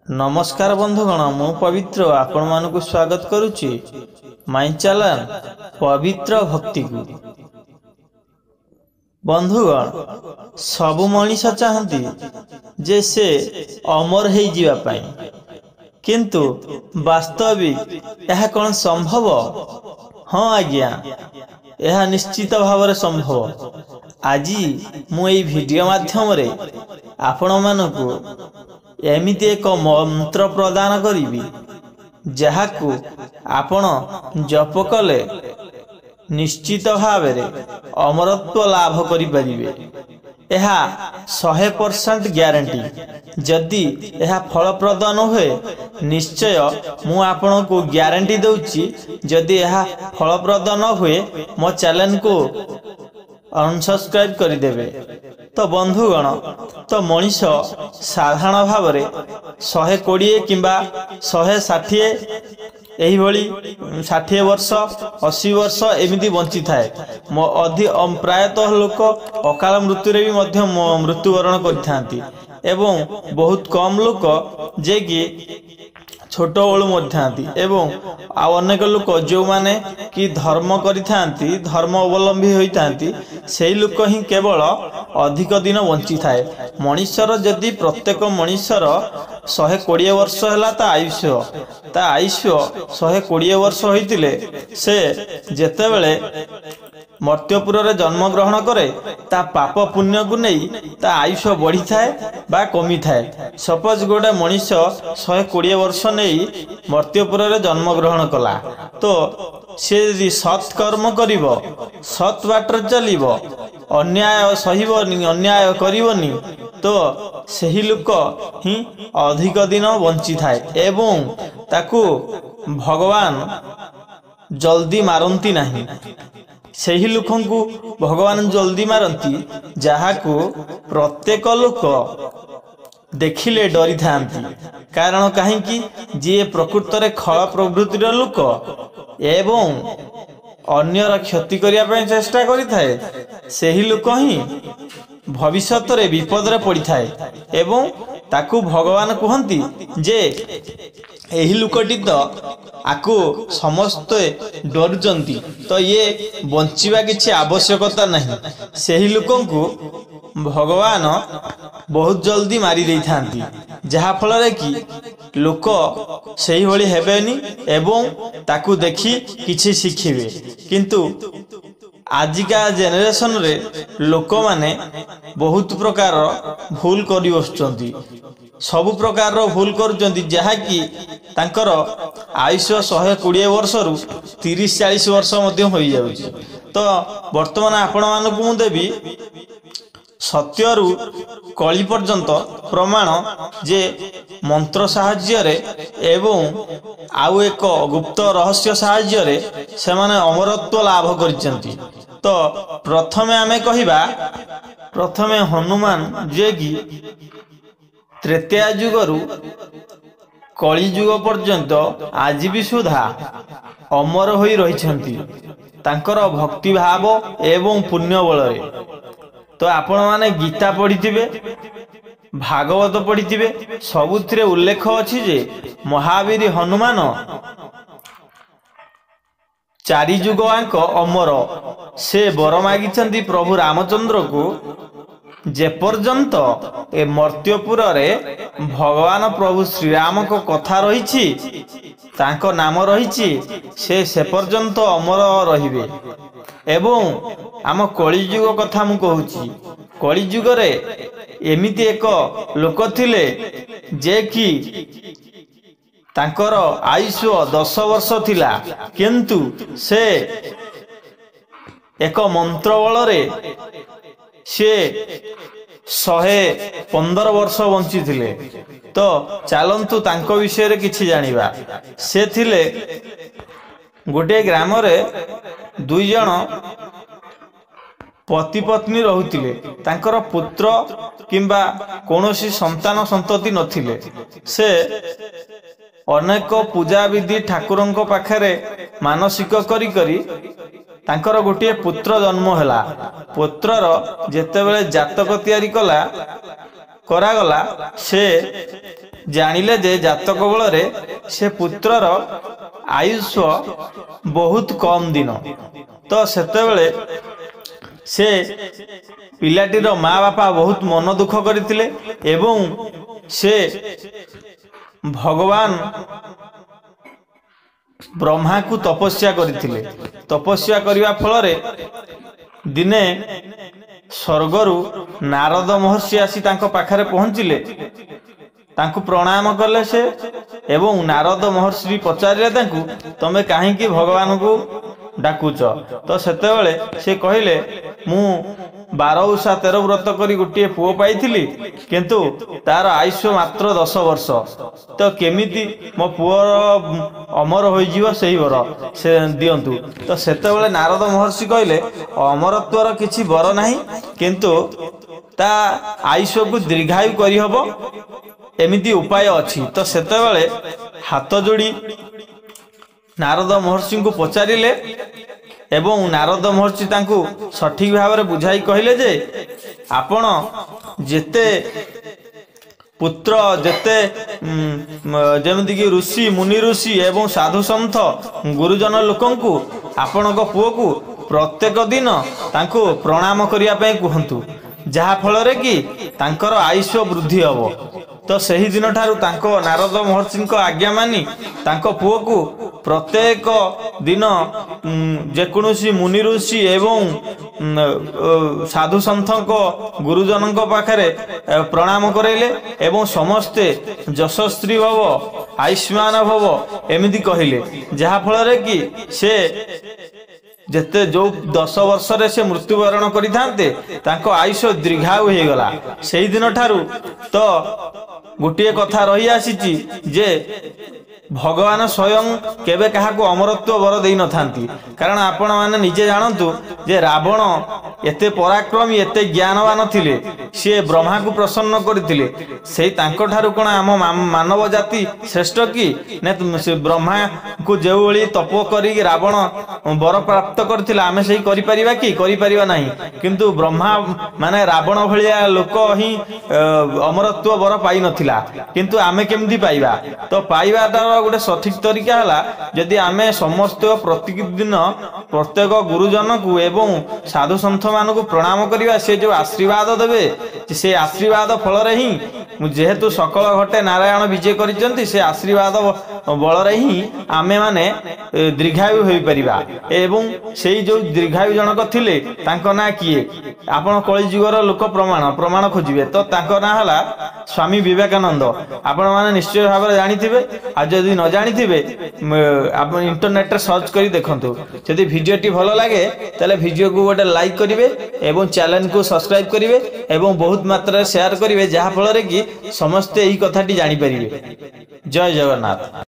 नमस्कार बंधुगण मु पवित्र आपण मानक स्वागत करुच्ची माई चैनल पवित्र भक्ति को। बंधुगण सबु मनीष चाहती जे से अमर हो जावाई, किंतु वास्तविक यह कौन संभव? हाँ आज्ञा, यह निश्चित भाव संभव। आज मु ये वीडियो माध्यम रे आपण मानकु एमिति एक मंत्र प्रदान करी जहाकू आपण जप कले निश्चित भाव अमरत्व लाभ करिपारिबे। यह 100% ग्यारंटी। जदि यह फलप्रद न हुए निश्चय मु आपण को ग्यारंटी दूची, जदि यह फलप्रद न हुए मो चैनल को अनसब्सक्राइब करदेवे। तो बंधुगण तो मनीष साधारण भाव 120 किंबा 160 यही भली 60 वर्ष 80 वर्ष एमती बंची थाए। प्रायतः लोक अकाल मृत्यु भी मृत्युवरण करथांती एवं बहुत कम लोक जे कि छोट बलू मरथांती एवं अनेक लोक जो माने कि धर्म करिथांती, धर्म अवलंबी होइथांती, सेही लोक ही केवल अधिक दिन बंची थाए। मनुष्यर जदि प्रत्येक मनुष्यर 120 वर्ष है ता आयुष्य 120 वर्ष होइतिले से जेतेबेले मर्त्यपुर रे जन्म ग्रहण करे ता पाप पुण्य को नहीं ता आयुष बढ़ी थाए बा कमी थाए। सपोज गोटे मनुष्य 120 वर्ष नहीं मर्त्यपुर रे जन्म ग्रहण कला, तो से यदि सत्कर्म करिवो, सत बाटर चलिवो, अन्याय सहिबनी, अन्याय करिवनी, तो सही लोक ही अधिक दिन बंची थाए एवं ताकू भगवान जल्दी मारंती नहीं। सही लोक को भगवान जल्दी मारती जहाकू प्रत्येक लोक देखिले डरी थांती। कारण कहीं जी प्रकृत रे खल प्रवृत्तिर लोक एवं अन्यर क्षति करने चेष्टा करि थाए, सही लोक ही भविष्यत रे विपद रे पड़ी थाए एवं ताकू भगवान कहती जे एही लोकटी तो आकु समस्ते डरुचंती, तो ये बंचिबा किछि आवश्यकता नहीं। सही लोकों को भगवान बहुत जल्दी मारी देई थांती, जहा फल रे कि लोक सही भली हेबेनी एवं ताकू देखि किछि शिखिबे। किंतु आजिका जेनेरेशन रे लोक माने बहुत प्रकार भूल करि बसुचंती, सबु प्रकार भूल करुचंती, जहा कि तांकर आयुष 120 वर्ष रु 30-40 वर्ष मध्य हो जाउची। तो वर्तमान आपण मानकु मु देबी सत्य रु कली पर्यंत प्रमाण जे मंत्र साहाय्य रे एवं आउ एक गुप्त रहस्य साहाय्य रे से माने अमरत्व लाभ करिसेंती। तो प्रथमे आमे कहिबा, प्रथमे हनुमान जे कि त्रेतया युग रु कली युग पर्यंत आज भी सुधा अमर होई रहिछंती तांकर भक्ति भाव एवं पुण्य बल रे। तो आपण माने गीता पढ़िथिबे, भागवत पढ़िथिबे, सबुथिरे उल्लेख अछि जे महावीर हनुमान 4 युगांक अमर से वर मागिछंती प्रभु रामचंद्र को जे पर्यंत ए मर्त्यपुर रे भगवान प्रभु श्री राम को कथा रही तांको नाम रही से पर्यंत अमर रहिबे। एवं आम कलिजुग कथा मु कहूची, कलिजुग रे एमिति एक लोक थिले जे कि तांकर आयुष 10 वर्ष थिला, किंतु से एक मंत्र बल रे से 115 वर्ष बंची थिले। तो चलंतु तांको विषय रे किछि जानिबा। से थिले गोटे ग्राम रे 2 जण पति पत्नी रहुतिले, तांकर पुत्र किंबा कोनोसी संतान संतति नथिले। से अनेक पूजा विधि ठाकुरंको पाखरे मानसिक करी करी तांकर गोटे पुत्र जन्म हैला। पुत्रर जेतेबेले जातक तैयारी करागला से जानिले जे जातक बल से पुत्रर आयुष बहुत कम दिन। तो सेतेबेले से पिलाटीर माँ बापा बहुत मन दुख करथिले एवं से भगवान ब्रह्मा को तपस्या करथिले। तपस्या करिवा फलरे दिने स्वर्गरु नारद महर्षि आसी तांको पाखरे पहुँचिले, तांको प्रणाम कले से एवं नारद महर्षि पचारे तांको तमे काहेकि भगवान को डाकुच। तो सेतेबेले से कहले मु 12 उषा 13 व्रत करी गोटे पुओ पाइथिली किंतु तार आयुष्य मात्र 10 वर्ष। तो केमिति मो पुओर अमर हो जीव सही वर से दियंतु। तो सेतेबेले नारद महर्षि कहले अमरत्वर किछि बर नाही किंतु ता आयुष्य को दीर्घायु करी हबो एमिति उपाय अछि। तो सेतेबेले हाथ जोड़ी नारद महर्षि को पचारिले एवं नारद महर्षि तांको सठिक भाव में बुझाई कहले जे आपण जेते पुत्र जेते जेमति कि ऋषि मुनि ऋषि एवं साधु संत गुरुजन लोकंकु आपणक पुओ को प्रत्येक दिन तांको प्रणाम करिया पय कहंतु, जहा फल रे कि तांकर आयुष्य वृद्धि हबो। तो सही दिन ठारू तांको नारद महर्षि आज्ञा मानी तांको पुओ को प्रत्येक दिन जेकोसी मुनि ऋषि एवं साधु संत गुरुजन पाखरे प्रणाम करेले एवं समस्ते यशस्वी भव आयुष्मान भव एमिति कहले, जहा फल रे कि से जेते जो 10 वर्ष रे से मृत्युवरण करिथांते तांको आयुष दीर्घायु हो गला। सेही दिन ठारू तो गोटे कथा रही आसीची जे भगवान स्वयं केबे काहाको अमरत्व वर देई न थांती। कारण आपण माने निजे जानतु जे रावण एते पराक्रमी एते ज्ञानवान थिले, से ब्रह्मा को प्रसन्न करथिले। सेही तांको ठारू कोन आम मानव जाति श्रेष्ठ कि ने से ब्रह्मा को जेउ भली तप करी रावण वर प्राप्त करथिला आमे सेही करि परिबा कि करि परिबा नाही। किंतु ब्रह्मा माने रावण भलिया लोक ही अमरत्व वर पाई नथिला, किंतु आमे केमदी पाइबा। तो पाइबाटा गोटे सठिक तरीका है जदि आमे समस्त प्रत्येक दिन प्रत्येक गुरुजन को एवं साधु संत मान को प्रणाम करवा, से जो आशीर्वाद देवे से आशीर्वाद फल ही जेहेतु सकल घटे नारायण विजय करिसेंती से आशीर्वाद बल ही आमे माने दीर्घायु हो परिबा। एवं से जो दीर्घायु जनक थिले तांको ना किए आपण कलिजुगर लोक प्रमाण खोजिबे तो तांको ना हला स्वामी विवेकानंद। आपण माने निश्चय भाव में जानिथिबे, आ जदि न जानिथिबे आप इंटरनेट रे सर्च करी देखंतु। जदि वीडियो टी भलो लागे तले वीडियो को गोटे लाइक करिवे एवं चैनल को सब्सक्राइब करिवे एवं बहुत मात्रा शेयर करिवे, जहा फल रे कि समस्त एही कथाटी जानि परिबे। जय जगन्नाथ।